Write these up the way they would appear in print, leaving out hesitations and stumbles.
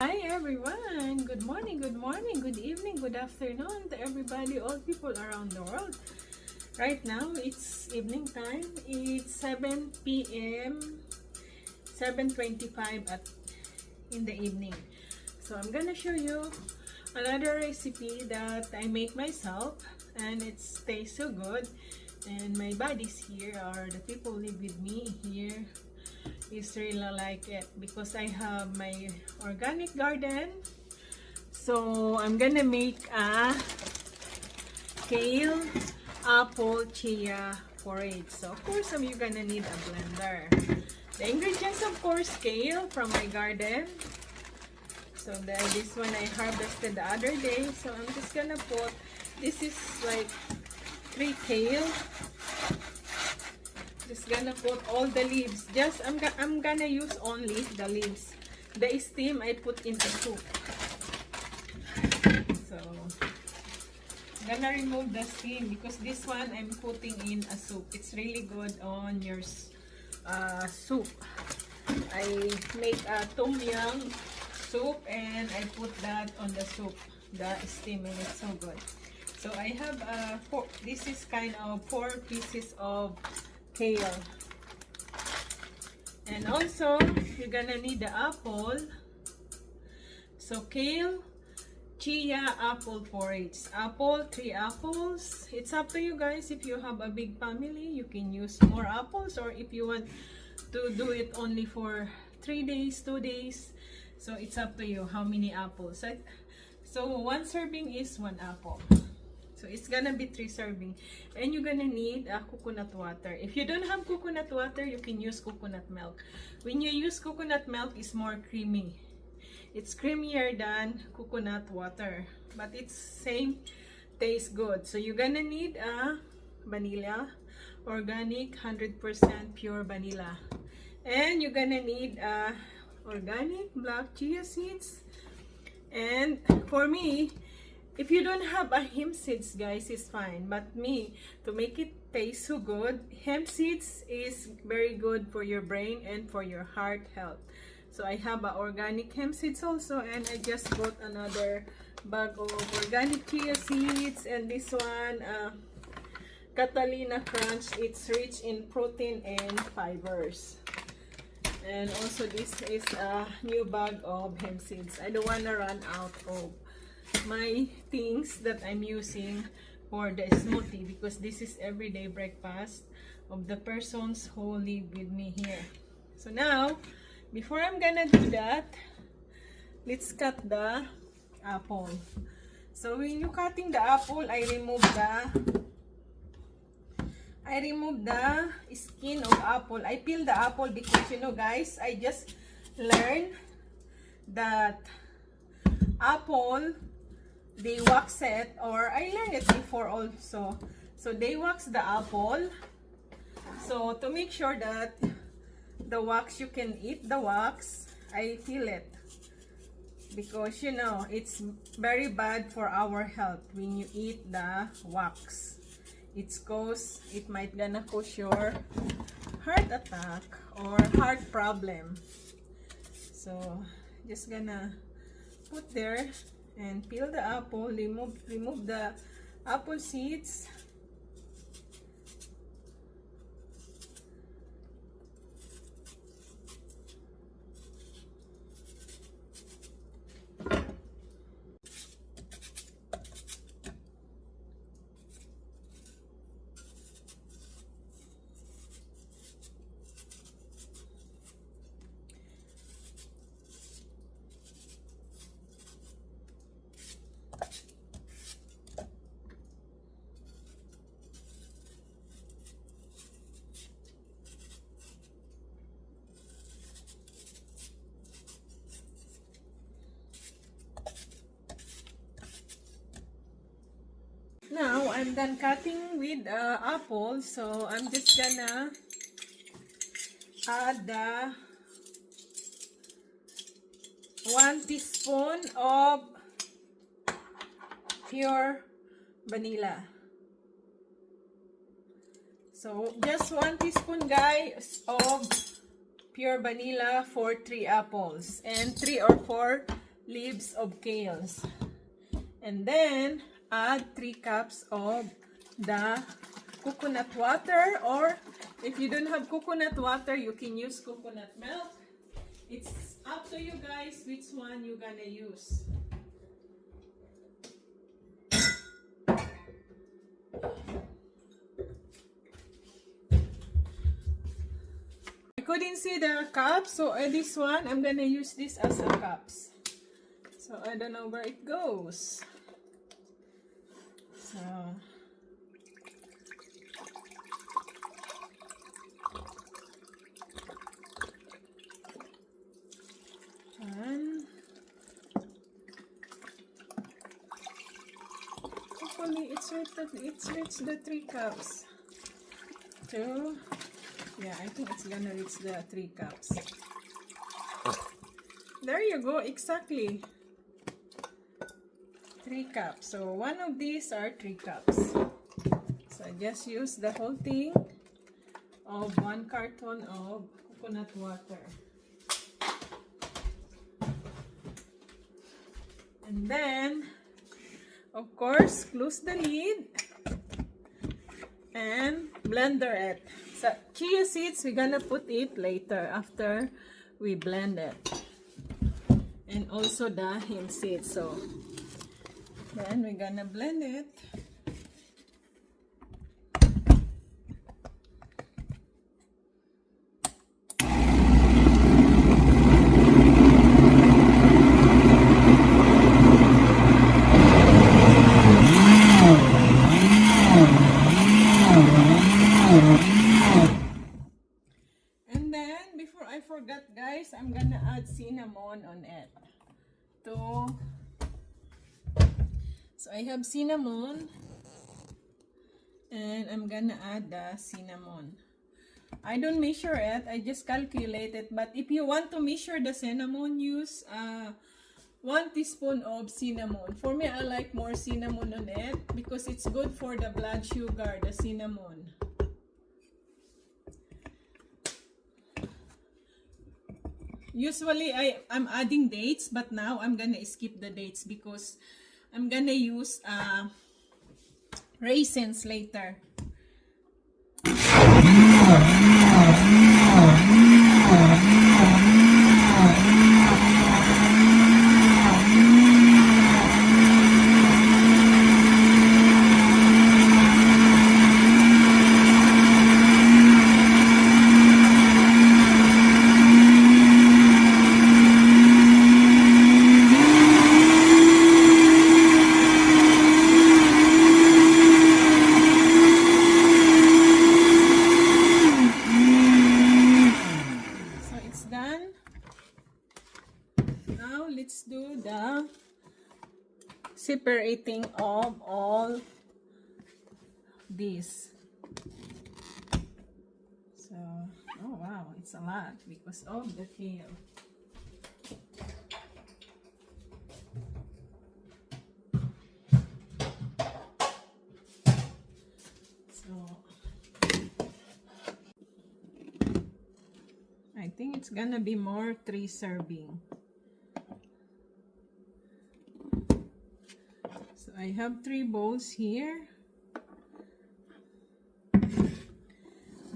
Hi everyone! Good morning, good evening, good afternoon to everybody, all people around the world. Right now, it's evening time. It's 7 p.m. 7:25 in the evening. So I'm gonna show you another recipe that I make myself, and it tastes so good. And my buddies here, or the people who live with me here, is really like it because I have my organic garden. So I'm gonna make a kale apple chia porridge. So of course you're gonna need a blender. The ingredients, of course, kale from my garden. So this one I harvested the other day. So I'm just gonna put, this is like 3 kale. Just gonna put all the leaves. I'm gonna use only the leaves. The stem I put into soup. So I'm gonna remove the stem because this one I'm putting in a soup. It's really good on your soup. I make a tom yum soup and I put that on the soup, the stem, and it's so good. So I have this is kind of 4 pieces of kale, and also you're gonna need the apple. So kale chia apple porridge. Apple, 3 apples. It's up to you guys. If you have a big family, you can use more apples, or if you want to do it only for 3 days, 2 days, so it's up to you how many apples. So 1 serving is 1 apple. So it's gonna be 3 serving, and you're gonna need a coconut water. If you don't have coconut water, you can use coconut milk. When you use coconut milk, it's more creamy. It's creamier than coconut water, but it's same, tastes good. So you're gonna need a vanilla, organic 100% pure vanilla, and you're gonna need organic black chia seeds. And for me, if you don't have a hemp seeds, guys, it's fine. But me, to make it taste so good, hemp seeds is very good for your brain and for your heart health. So I have a organic hemp seeds also, and I just bought another bag of organic chia seeds. And this one, Catalina Crunch. It's rich in protein and fibers. And also this is a new bag of hemp seeds. I don't want to run out of my things that I'm using for the smoothie, because this is everyday breakfast of the persons who live with me here. So now, before I'm gonna do that, let's cut the apple. So when you're cutting the apple, I remove the skin of apple. I peel the apple because, you know guys, I just learned that apple, they wax it, or I learned it before also. So they wax the apple. So to make sure that the wax, you can eat the wax, I peel it. Because, you know, it's very bad for our health when you eat the wax. It might gonna cause your heart attack or heart problem. So just gonna put there and peel the apple, remove the apple seeds. Now I'm done cutting with apple, so I'm just gonna add the 1 teaspoon of pure vanilla. So just 1 teaspoon, guys, of pure vanilla for 3 apples and 3 or 4 leaves of kales. And then add 3 cups of the coconut water, or if you don't have coconut water, you can use coconut milk. It's up to you guys which one you're gonna use. I couldn't see the cup, so this one, I'm gonna use this as a cups. So I don't know where it goes. So hopefully it's reached the 3 cups. 2. Yeah, I think it's gonna reach the 3 cups. There you go, exactly 3 cups. So one of these are 3 cups. So I just use the whole thing of 1 carton of coconut water. And then, of course, close the lid and blender it. So chia seeds, we're gonna put it later after we blend it. And also the hemp seeds. So then we're gonna blend it. And then, before I forget guys, I'm gonna add cinnamon on it. So I have cinnamon, and I'm gonna add the cinnamon. I don't measure it, I just calculate it. But if you want to measure the cinnamon, use 1 teaspoon of cinnamon. For me, I like more cinnamon on it because it's good for the blood sugar, the cinnamon. Usually, I'm adding dates, but now I'm gonna skip the dates because I'm gonna use raisins later. Let's do the separating of all these. So, oh wow, it's a lot because of the kale. So, I think it's gonna be more 3 serving. I have 3 bowls here.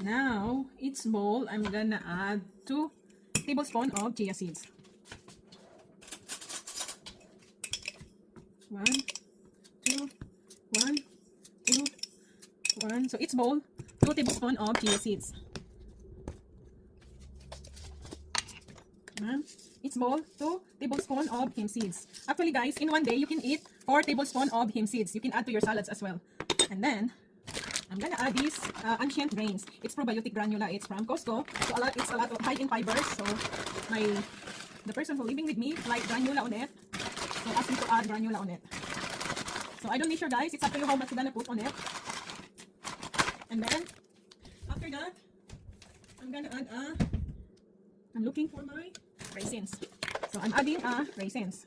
Now, each bowl, I'm gonna add 2 tablespoons of chia seeds. 1, 2, 1, 2, 1. So each bowl, 2 tablespoons of chia seeds. Each bowl, 2 tablespoons of hemp seeds. Actually guys, in one day, you can eat 4 tablespoons of hemp seeds. You can add to your salads as well. And then, I'm gonna add this ancient grains. It's probiotic granula. It's from Costco. So it's a lot of high in fibers. So the person who living with me like granula on it. So ask me to add granula on it. So I don't measure guys. It's up to you how much you're gonna put on it. And then, after that, I'm gonna add I'm looking for my raisins. So I'm adding raisins.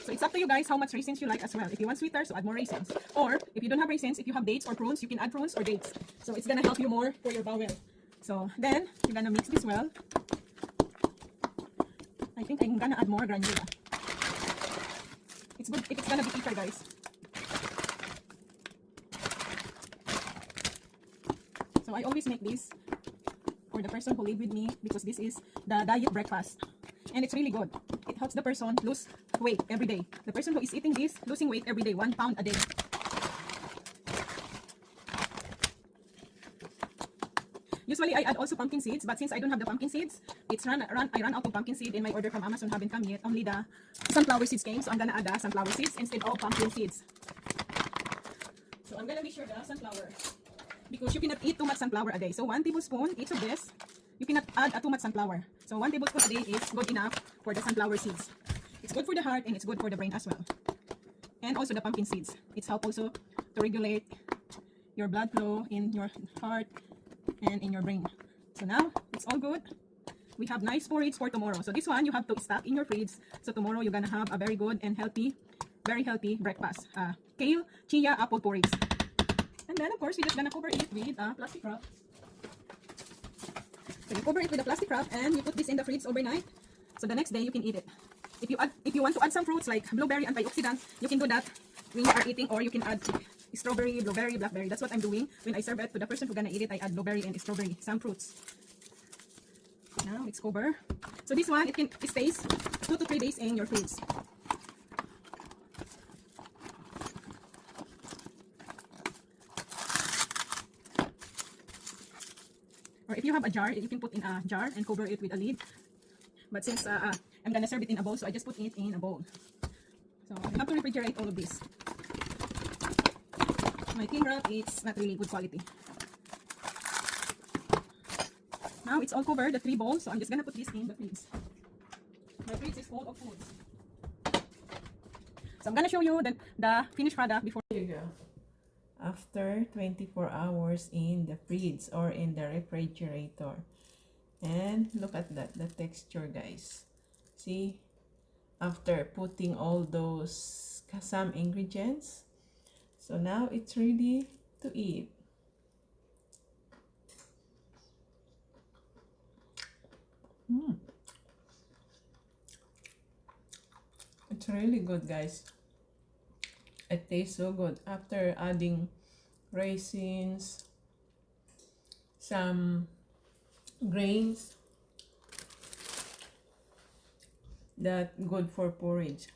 So it's up to you guys how much raisins you like as well. If you want sweeter, so add more raisins. Or if you don't have raisins, if you have dates or prunes, you can add prunes or dates. So it's gonna help you more for your bowel. So then you're gonna mix this well. I think I'm gonna add more granula. It's good if it's gonna be thicker, guys. So I always make this for the person who live with me because this is the diet breakfast. And it's really good. It helps the person lose weight every day. The person who is eating this, losing weight every day, 1 pound a day. Usually I add also pumpkin seeds, but since I don't have the pumpkin seeds, I ran out of pumpkin seed, and my order from Amazon haven't come yet. Only the sunflower seeds came, so I'm gonna add the sunflower seeds instead of pumpkin seeds. So I'm gonna be sure the sunflower, because you cannot eat too much sunflower a day. So 1 tablespoon each of this. You cannot add too much sunflower. So 1 tablespoon a day is good enough for the sunflower seeds. It's good for the heart and it's good for the brain as well. And also the pumpkin seeds. It's help also to regulate your blood flow in your heart and in your brain. So now it's all good. We have nice porridge for tomorrow. So this one you have to stock in your fridge. So tomorrow you're gonna have a very good and healthy, very healthy breakfast. Kale, chia, apple porridge. And then of course we're just gonna cover it with a plastic wrap. So you cover it with a plastic wrap and you put this in the fridge overnight. So the next day you can eat it. If you want to add some fruits like blueberry, antioxidant, you can do that when you are eating, or you can add strawberry, blueberry, blackberry. That's what I'm doing. When I serve it to the person who's gonna eat it, I add blueberry and strawberry, some fruits. Now it's cover. So this one, it stays 2 to 3 days in your fridge. Or if you have a jar, you can put in a jar and cover it with a lid. But since I'm gonna serve it in a bowl, so I just put it in a bowl. So you have to refrigerate all of this. My cling wrap, it's not really good quality. Now it's all covered, the 3 bowls, so I'm just gonna put this in the fridge. My fridge is full of foods. So I'm gonna show you the finished product before. Here you go. After 24 hours in the fridge or in the refrigerator. And look at that, the texture, guys. See, after putting all those some ingredients, so now it's ready to eat. It's really good, guys. It tastes so good after adding raisins, some grains that good for porridge.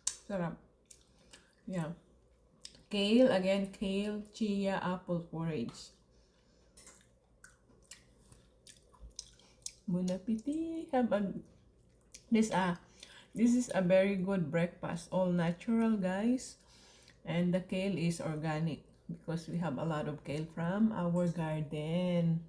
Sarap. Yeah. Kale, again, kale, chia, apple porridge. Bon appetit. This is a very good breakfast, all natural, guys. And the kale is organic because we have a lot of kale from our garden.